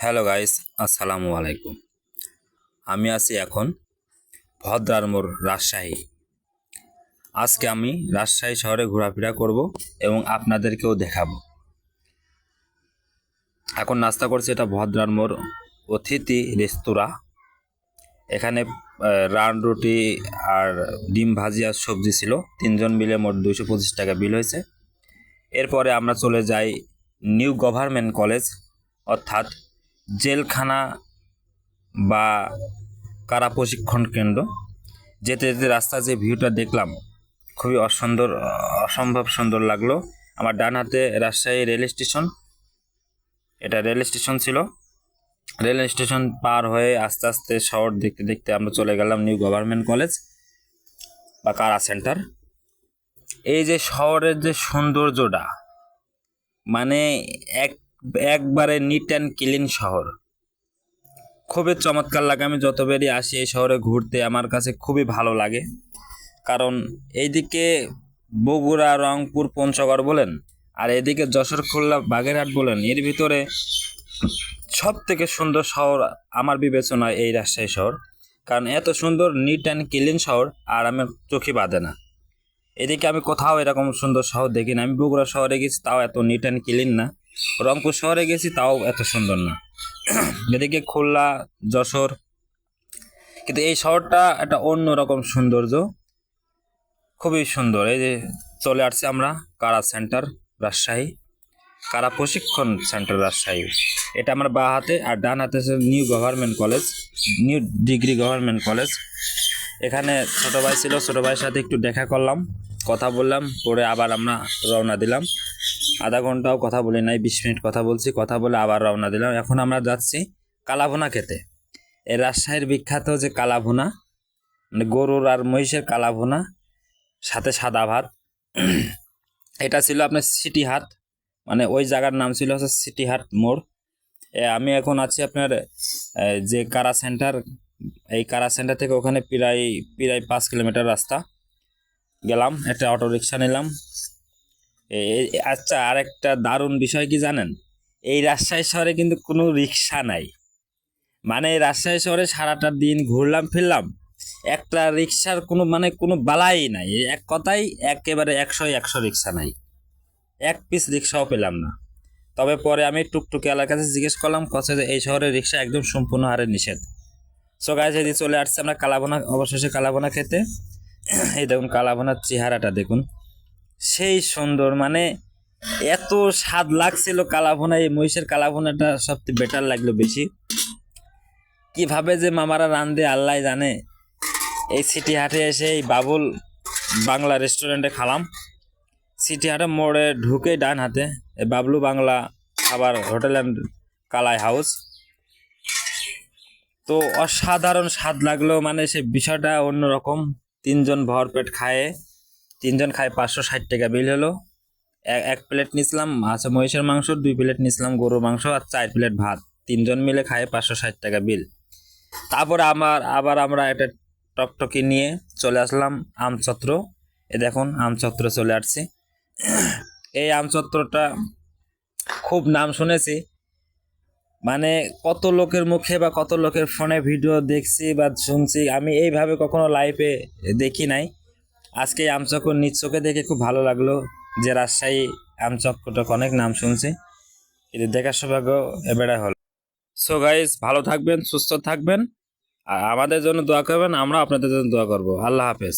Hello guys, আসসালামু আলাইকুম। আমি আছি এখন ভদ্রার মোড়, রাজশাহী। আজকে আমি রাজশাহী শহরে ঘোরাফেরা করব এবং আপনাদেরকেও দেখাবো। এখন নাস্তা করছি, এটা ভদ্রার মোড় অতিথি রেস্তোরাঁ। এখানে রান রুটি আর ডিম ভাজি আর সবজি ছিল। তিনজন মিলে মোট 225 টাকা বিল হয়েছে। এরপরে আমরা চলে যাই নিউ গভর্নমেন্ট কলেজ, অর্থাৎ জেলখানা বা কারা প্রশিক্ষণ কেন্দ্র। যেতে যেতে রাস্তা যে ভিউটা দেখলাম খুবই অসম্ভব সুন্দর লাগলো। আমার ডান হাতে রাজশাহী রেল স্টেশন, এটা রেল স্টেশন ছিল। রেল স্টেশন পার হয়ে আস্তে আস্তে শহর দেখতে দেখতে আমরা চলে গেলাম নিউ গভর্নমেন্ট কলেজ বা কারা সেন্টার। এই যে শহরের যে সৌন্দর্যটা, মানে একবারে নিট অ্যান্ড ক্লিন শহর, খুবই চমৎকার লাগে। আমি যতবারই আসি এই শহরে ঘুরতে আমার কাছে খুবই ভালো লাগে। কারণ এইদিকে বগুড়া, রংপুর, পঞ্চগড় বলেন, আর এদিকে যশোর, খুলনা, বাগেরহাট বলেন, এর ভিতরে সব থেকে সুন্দর শহর আমার বিবেচনায় এই রাজশাহী শহর। কারণ এত সুন্দর নিট অ্যান্ড ক্লিন শহর আর আমার চোখে বাঁধে না। এদিকে আমি কোথাও এরকম সুন্দর শহর দেখি না। আমি বগুড়া শহরে গেছি, তাও এত নিট অ্যান্ড ক্লিন না। রংপুর শহরে গেছি, তাও এত সুন্দর না। এদিকে খুলনা, যশোর, কিন্তু এই শহরটা একটা অন্যরকম সৌন্দর্য, খুবই সুন্দর। এই যে চলে আসছি আমরা কারা সেন্টার রাজশাহী, কারা প্রশিক্ষণ সেন্টার রাজশাহী। এটা আমার বাঁ হাতে, আর ডান হাতে new government college, new degree government college. এখানে ছোটো ভাই ছিল, ছোটো ভাইয়ের সাথে একটু দেখা করলাম, কথা বললাম, পরে আবার আমরা রওনা দিলাম। আধা ঘন্টাও কথা বলি নাই, 20 মিনিট কথা বলছি, কথা বলে আবার রওনা দিলাম। এখন আমরা যাচ্ছি কালাভুনা খেতে। এই রাজশাহীর বিখ্যাত যে কালাভুনা, মানে গরুর আর মহিষের কালাভুনা, সাথে সাদা ভাত। এটা ছিল আপনার সিটি হাট, মানে ওই জায়গার নাম ছিল হচ্ছে সিটি হাট মোড়। আমি এখন আছি আপনার যে কারা সেন্টার, এই কারা সেন্টার থেকে ওখানে প্রায় 5 কিলোমিটার রাস্তা গেলাম। একটা অটো রিক্সা নিলাম। আচ্ছা, আর একটা দারুণ বিষয় কি জানেন, এই রাজশাহী শহরে কিন্তু কোনো রিক্সা নাই। মানে রাজশাহী শহরে সারাটা দিন ঘুরলাম ফিরলাম, একটা রিক্সার কোনো বালাই নাই। এক কথাই একেবারে 100 রিক্সা নাই, এক পিস রিক্সাও পেলাম না। তবে পরে আমি টুকটুকি এলাকার কাছে জিজ্ঞেস করলাম, কথা যে এই শহরে রিক্সা একদম সম্পূর্ণ হারে নিষেধ। সো গাইস, এদিকে চলে আসছে আমরা কালাভুনা, অবশেষে কালাভুনা খেতে। এই দেখুন কালাভুনার চেহারাটা দেখুন, সেই সুন্দর, মানে এত স্বাদ লাগছিল কালাভুনা। এই মহিষের কালাভুনাটা সবচেয়ে বেটার লাগলো বেশি। কিভাবে যে মামারা রান্ধে আল্লাহ জানে। এই সিটি হাটে এসে এই বাবুল বাংলা রেস্টুরেন্টে খালাম। সিটি হাটে মোড়ে ঢুকে ডান হাতে এই বাবলু বাংলা খাবার হোটেল অ্যান্ড কালাই হাউস। তো অসাধারণ স্বাদ লাগলো, মানে সে বিষয়টা অন্যরকম। তিনজন ভরপেট খায়, 560 টাকা বিল হলো। এক প্লেট নিছিলাম আচ্ছা মহিষের মাংস, 2 প্লেট নিছিলাম গরুর মাংস, আর 4 প্লেট ভাত। তিনজন মিলে খায় 560 টাকা বিল। তারপরে আবার আমরা একটা টকটকি নিয়ে চলে আসলাম আমচত্র। এ দেখুন আমচত্র চলে আসছি। এই আমচত্রটা খুব নাম শুনেছি, মানে কত লোকের মুখে বা কত লোকের ফোনে ভিডিও দেখছি বা শুনছি, আমি এইভাবে কখনো লাইভে দেখি নাই। আজকে এই আমচক্র নিজ চোখে দেখে খুব ভালো লাগলো, যে রাজশাহী আমচক্রটা অনেক নাম শুনছি, কিন্তু দেখার সৌভাগ্য এবারে হলো। সো গাইস, ভালো থাকবেন, সুস্থ থাকবেন, আর আমাদের জন্য দোয়া করবেন, আমরা আপনাদের জন্য দোয়া করব। আল্লাহ হাফেজ।